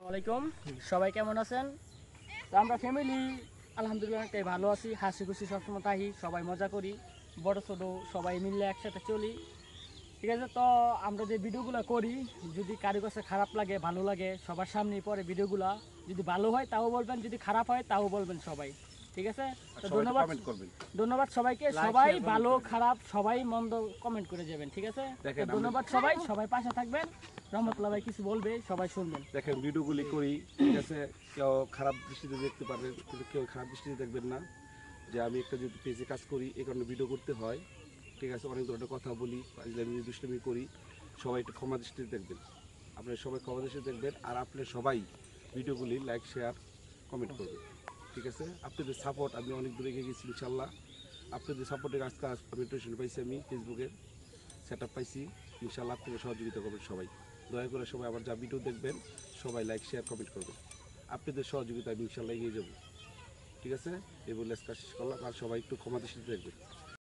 ওয়ালাইকুম, সবাই কেমন আছেন? তো আমরা ফ্যামিলি আলহামদুলিল্লাহ অনেকটাই ভালো আছি, হাসি খুশি সবসময় থাকি, সবাই মজা করি, বড় ছোট সবাই মিলে একসাথে চলি। ঠিক আছে, তো আমরা যে ভিডিওগুলো করি যদি কারো কাছে খারাপ লাগে ভালো লাগে সবার সামনে পরে ভিডিওগুলো যদি ভালো হয় তাও বলবেন, যদি খারাপ হয় তাও বলবেন সবাই। ঠিক আছে, তো ধন্যবাদ ধন্যবাদ সবাইকে। সবাই ভালো খারাপ সবাই মন্দ কমেন্ট করে যাবেন। ঠিক আছে, ধন্যবাদ সবাই, সবাই পাশে থাকবেন। রহমতুল্লাহ ভাই কিছু বলবে, সবাই শুনবেন। দেখেন ভিডিওগুলি করি, ঠিক আছে, কেউ খারাপ দৃষ্টিতে দেখতে পারবেন কিন্তু কেউ খারাপ দৃষ্টিতে দেখবেন না। যে আমি একটা যেহেতু পেজে কাজ করি এই কারণে ভিডিও করতে হয়। ঠিক আছে, অনেক ধরনের কথা বলি, আমি দুষ্টুমি করি, সবাই একটু ক্ষমা দৃষ্টিতে দেখবেন। আপনারা সবাই ক্ষমা দৃষ্টিতে দেখবেন আর আপনারা সবাই ভিডিওগুলি লাইক শেয়ার কমেন্ট করবেন। ঠিক আছে, আপনাদের সাপোর্ট, আমি অনেক দূরে এগিয়ে গেছি ইনশাল্লাহ। আপনাদের সাপোর্টের আজকে আমি টেনশন পাইছি, আমি ফেসবুকের সেট আপ পাইছি। ইনশাল্লাহ আপনারা সহযোগিতা করবেন সবাই। দয়া করে সবাই আবার যা ভিডিও দেখবেন সবাই লাইক শেয়ার কমেন্ট করবেন। আপনাদের সহযোগিতা আমি ইনশাল্লাহ এগিয়ে যাবো। ঠিক আছে, এই বলে আজকে শেষ করলাম আর সবাই একটু ক্ষমা দৃষ্টিতে দেখবেন।